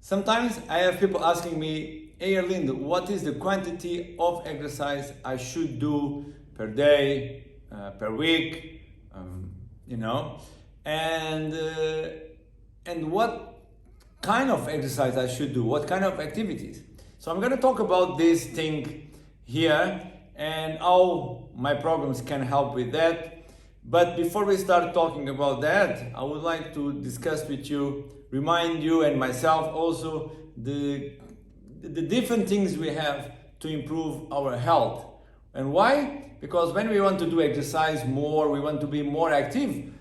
Sometimes I have people asking me, hey Arlindo, what is the quantity of exercise I should do per day, per week, you know, and what kind of exercise I should do, what kind of activities. So I'm going to talk about this thing here and how my programs can help with that. But before we start talking about that, I would like to discuss with you, remind you and myself also the different things we have to improve our health. And why? Because when we want to do exercise more, we want to be more active.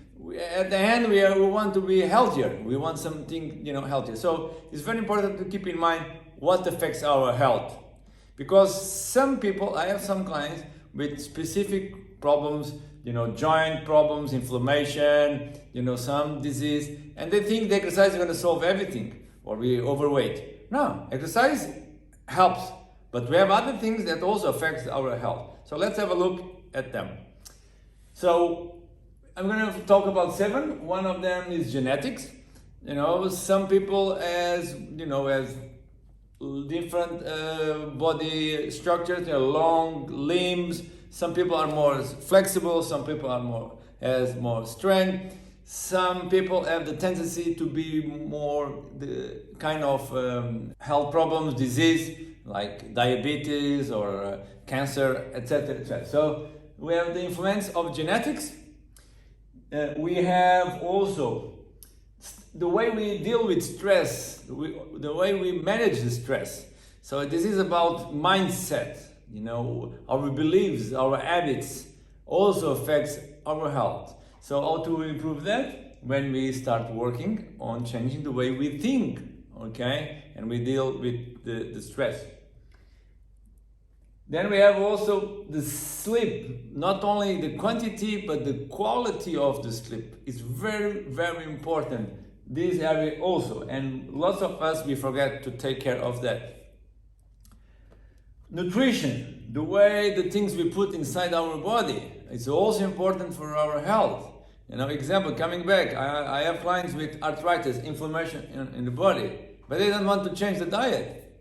At the end, we want to be healthier. We want something, healthier. So it's very important to keep in mind what affects our health. Because some people, I have some clients with specific problems, joint problems, inflammation, some disease, and they think the exercise is going to solve everything, or we overweight. No, exercise helps, but we have other things that also affect our health. So let's have a look at them. So I'm going to talk about 7. One of them is genetics. Some people as different body structures, long limbs. Some people are more flexible, some people has more strength. Some people have the tendency to be more the kind of health problems, disease, like diabetes or cancer, etc., etc. So we have the influence of genetics. We have also the way we deal with stress, the way we manage the stress. So this is about mindset. Our beliefs, our habits also affects our health. So how to improve that? When we start working on changing the way we think, okay? And we deal with the stress. Then we have also the sleep. Not only the quantity, but the quality of the sleep is very, very important. This area also, and lots of us, we forget to take care of that. Nutrition, the way the things we put inside our body, it's also important for our health. Example, coming back, I have clients with arthritis, inflammation in the body, but they don't want to change the diet.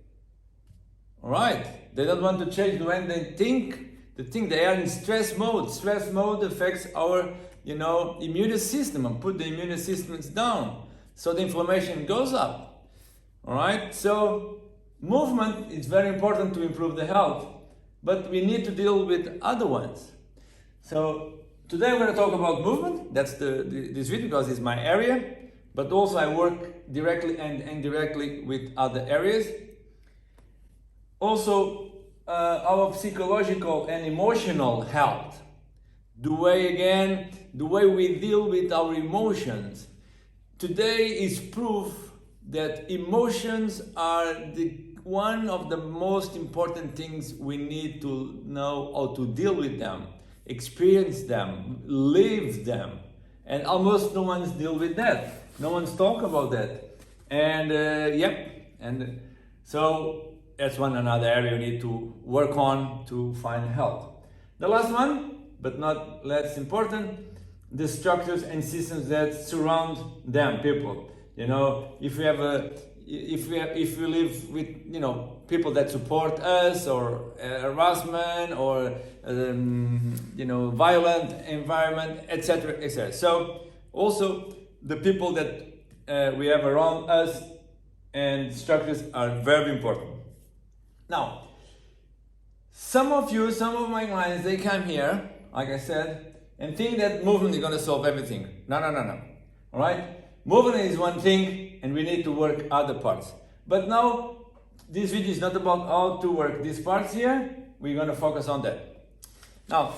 All right, they don't want to change when they think. They are in stress mode. Stress mode affects our, immune system and put the immune systems down. So the inflammation goes up. All right, so movement is very important to improve the health, but we need to deal with other ones. So today we're going to talk about movement. That's this video because it's my area, but also I work directly and indirectly with other areas. Also, our psychological and emotional health. The way we deal with our emotions. Today is proof that emotions are one of the most important things we need to know how to deal with them, experience them, live them. And almost no one's deal with that. No one's talk about that. And and so that's another area we need to work on to find health. The last one, but not less important, the structures and systems that surround them, people. If we live with people that support us, or harassment, or violent environment, etc., etc. So also the people that we have around us and structures are very important. Now, some of my clients, they come here, like I said, and think that movement is going to solve everything. No. All right? Movement is one thing, and we need to work other parts. But now, this video is not about how to work these parts here. We're going to focus on that. Now,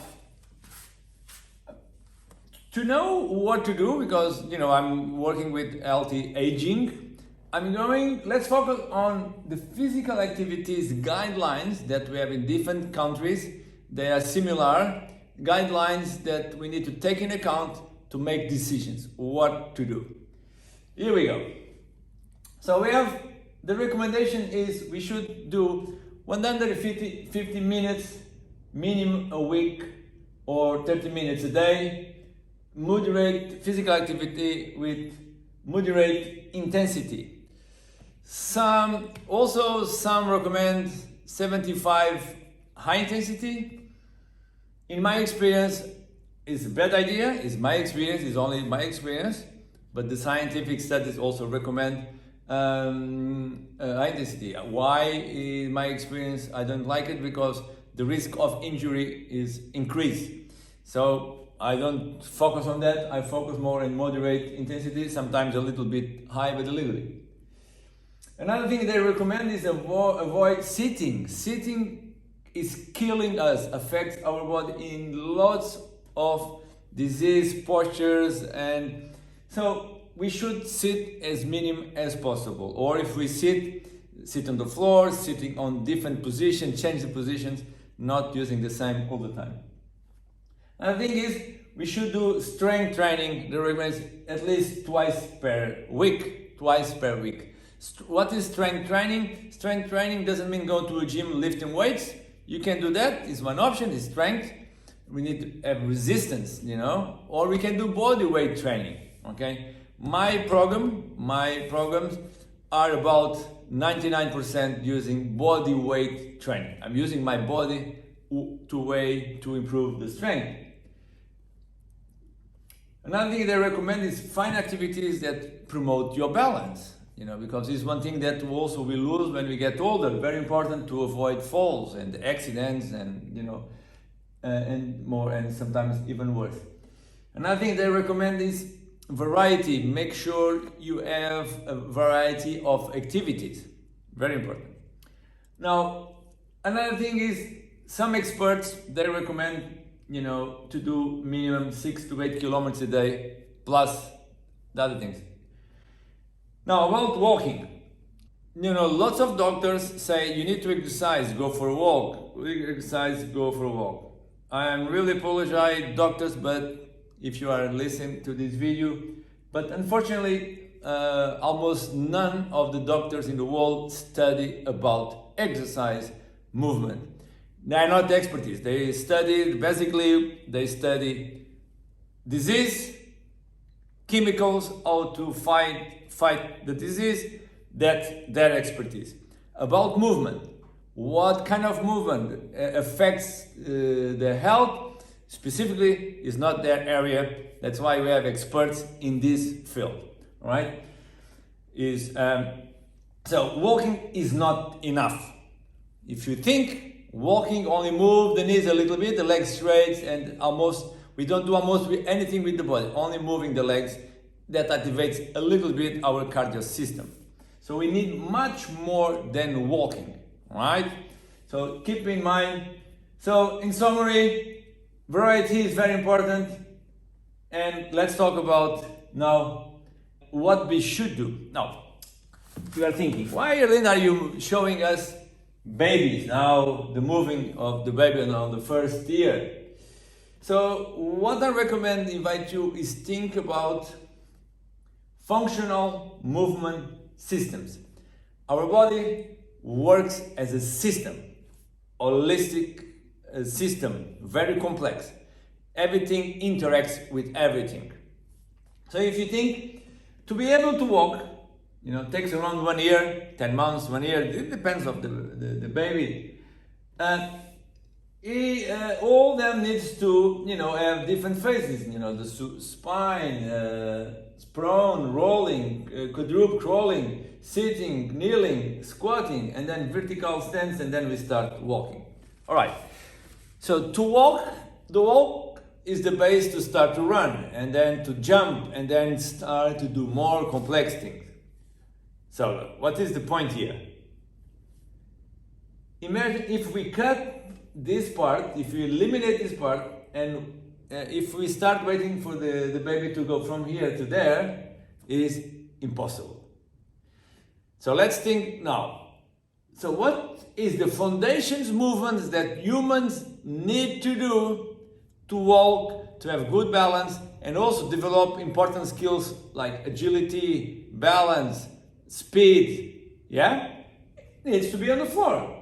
to know what to do, because I'm working with healthy aging, let's focus on the physical activities guidelines that we have in different countries. They are similar guidelines that we need to take into account to make decisions what to do. Here we go. So we have the recommendation is we should do 150 minutes minimum a week, or 30 minutes a day, moderate physical activity with moderate intensity. Some recommend 75 high intensity. In my experience, it's a bad idea. It's my experience, it's only my experience. But the scientific studies also recommend high intensity. Why, in my experience, I don't like it? Because the risk of injury is increased. So I don't focus on that. I focus more on moderate intensity, sometimes a little bit high, but a little bit. Another thing they recommend is avoid sitting. Sitting is killing us, affects our body in lots of disease postures, and so we should sit as minimum as possible. Or if we sit on the floor, sitting on different positions, change the positions, not using the same all the time. Another thing is we should do strength training. The recommends at least twice per week. What is strength training? Strength training doesn't mean go to a gym lifting weights. You can do that. It's one option. It's strength. We need to have resistance, or we can do body weight training. Okay. My programs are about 99% using body weight training. I'm using my body to improve the strength. Another thing they recommend is find activities that promote your balance, because it's one thing that also we lose when we get older. Very important to avoid falls and accidents and, and more, and sometimes even worse. Another thing they recommend is variety. Make sure you have a variety of activities. Very important. Now, another thing is some experts, they recommend to do minimum 6 to 8 kilometers a day, plus the other things. Now, about walking. Lots of doctors say you need to exercise, go for a walk. Exercise, go for a walk. I am really apologize, doctors, but if you are listening to this video, but unfortunately, almost none of the doctors in the world study about exercise movement. They are not expertise. They study disease, chemicals, how to fight the disease. That's their expertise. About movement, what kind of movement affects the health specifically is not their area. That's why we have experts in this field. All right? So walking is not enough. If you think walking only move the knees a little bit, the legs straight, and we don't do anything with the body, only moving the legs, that activates a little bit our cardio system. So we need much more than walking, right? So keep in mind. So in summary, variety is very important, and let's talk about now what we should do. Now, you are thinking, why, Arlindo, are you showing us babies, now the moving of the baby now the first year? So what I invite you is think about functional movement systems. Our body works as a system, holistic system, very complex. Everything interacts with everything. So if you think to be able to walk, takes around 1 year, 10 months, 1 year, it depends of the baby. All them needs to, have different phases, the spine, prone, rolling, quadruped crawling, sitting, kneeling, squatting, and then vertical stance, and then we start walking. All right. So to walk, the walk is the base to start to run, and then to jump, and then start to do more complex things. So what is the point here? Imagine if we cut this part, if we eliminate this part, and if we start waiting for the baby to go from here to there, is impossible. So let's think now. So what is the foundations movements that humans need to do to walk, to have good balance, and also develop important skills like agility, balance, speed? Yeah? It needs to be on the floor.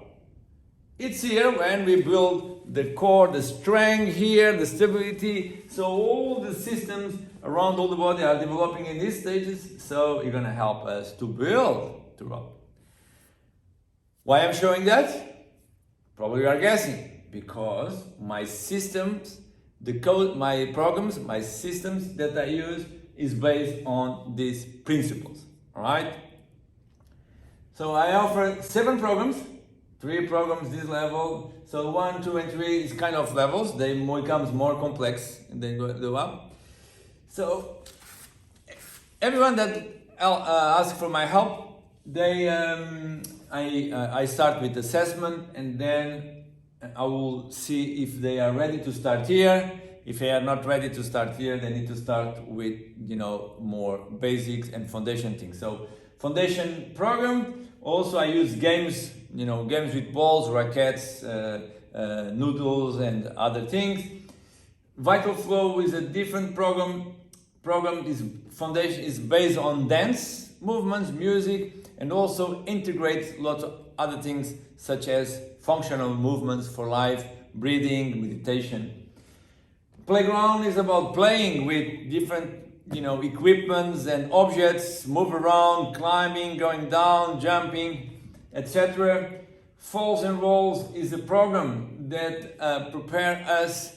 It's here when we build the core, the strength here, the stability. So all the systems around all the body are developing in these stages. So you're going to help us to build to rock. Why I'm showing that? Probably you are guessing. Because my systems, the code, my programs, my systems that I use is based on these principles. All right? So I offer 7 programs, 3 programs this level. So 1, 2, and 3 is kind of levels. They becomes more complex and they go up. So everyone that asks for my help, they I start with assessment, and then I will see if they are ready to start here. If they are not ready to start here, they need to start with, you know, more basics and foundation things. So foundation program. Also, I use games, you know, games with balls, rackets, noodles, and other things. Vital Flow is a different program. Is foundation is based on dance, movements, music, and also integrates lots of other things such as functional movements for life, breathing, meditation. Playground is about playing with different, you know, equipments and objects, move around, climbing, going down, jumping, etc. Falls and Rolls is a program that prepare us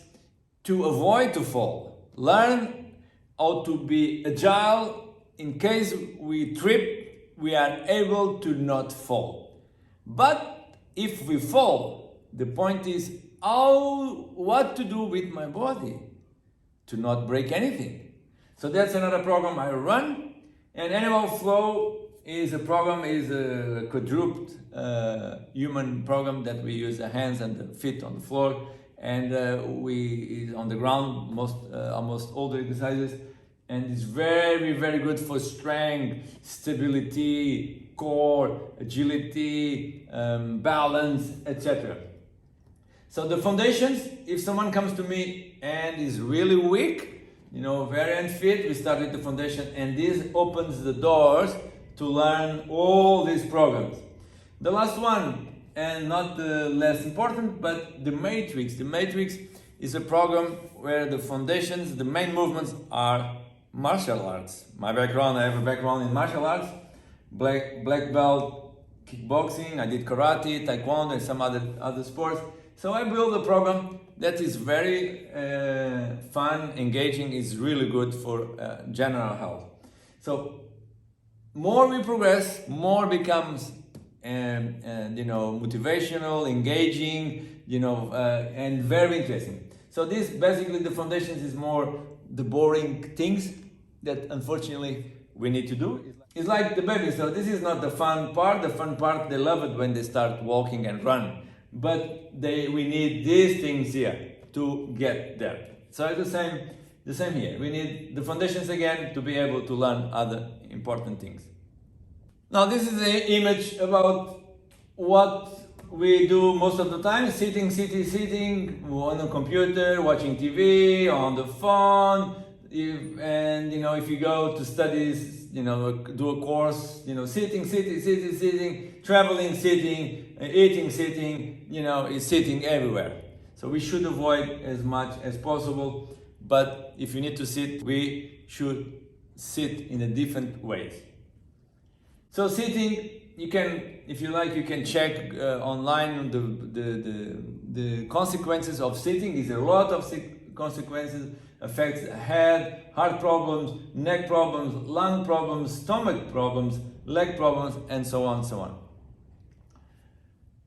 to avoid to fall, learn how to be agile. In case we trip, we are able to not fall. But if we fall, the point is what to do with my body to not break anything. So that's another program I run. And Animal Flow is a quadruped human program that we use the hands and the feet on the floor, and we on the ground, almost all the exercises, and it's very, very good for strength, stability, core, agility, balance, etc. So the foundations, if someone comes to me and is really weak, you know, very unfit, we start with the foundation, and this opens the doors to learn all these programs. The last one, and not the less important, but the Matrix. The Matrix is a program where the foundations, the main movements are martial arts. My background, I have a background in martial arts, black belt, kickboxing, I did karate, taekwondo, and some other sports. So I built a program that is very fun, engaging, is really good for general health. So more we progress, more becomes you know, motivational, engaging, you know, and very interesting. So this basically, the foundations is more the boring things that unfortunately we need to do. It's like the baby. So this is not the fun part. The fun part, they love it when they start walking and run. But we need these things here to get there. So it's the same here. We need the foundations again to be able to learn other important things. Now this is an image about what we do most of the time: sitting on the computer, watching TV, on the phone, and you know, if you go to studies, you know, do a course, you know, sitting, traveling, sitting, eating, sitting, you know, is sitting everywhere. So we should avoid as much as possible. But if you need to sit, we should sit in a different ways. So sitting, you can, if you like, you can check online the consequences of sitting. Is a lot of consequences, affects head, heart problems, neck problems, lung problems, stomach problems, leg problems, and so on, so on.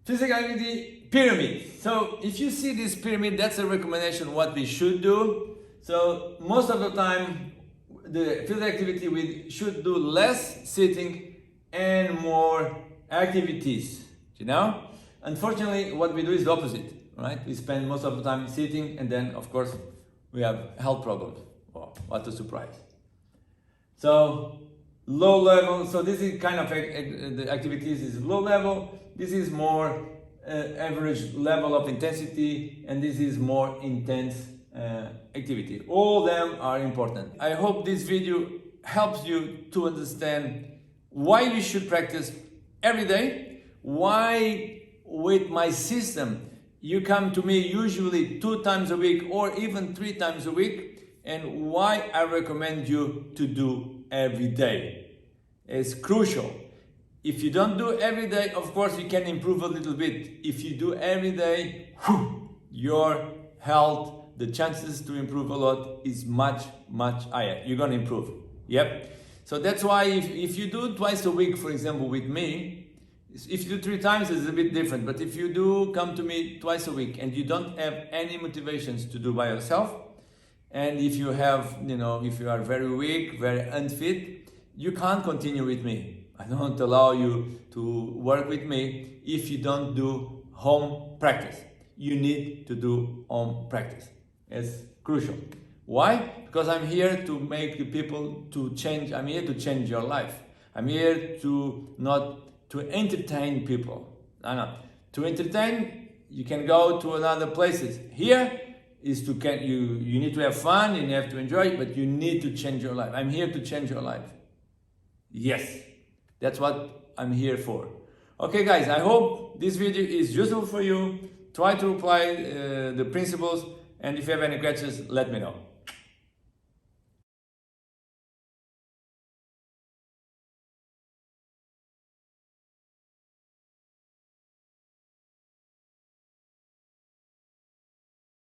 Physical activity pyramid. So if you see this pyramid, that's a recommendation what we should do. So most of the time, the physical activity, we should do less sitting and more activities, you know? Unfortunately, what we do is the opposite, right? We spend most of the time sitting, and then, of course, we have health problems. Wow, what a surprise. So, low level, so this is kind of, the activities is low level, this is more average level of intensity, and this is more intense activity. All of them are important. I hope this video helps you to understand why you should practice every day, why with my system you come to me usually 2 times a week or even 3 times a week, and why I recommend you to do every day. It's crucial. If you don't do every day, of course you can improve a little bit. If you do every day, your health, the chances to improve a lot is much, much higher. You're gonna improve. Yep. So that's why if you do twice a week, for example, with me, if you do 3 times, it's a bit different. But if you do come to me twice a week and you don't have any motivations to do by yourself, and if you have, if you are very weak, very unfit, you can't continue with me. I don't allow you to work with me if you don't do home practice. You need to do home practice. It's crucial. Why? Because I'm here to make the people to change. I'm here to change your life. I'm here to not to entertain people. No. To entertain, you can go to other places. Here is to you need to have fun, you have to enjoy, but you need to change your life. I'm here to change your life. Yes, that's what I'm here for. Okay, guys, I hope this video is useful for you. Try to apply the principles, and if you have any questions, let me know.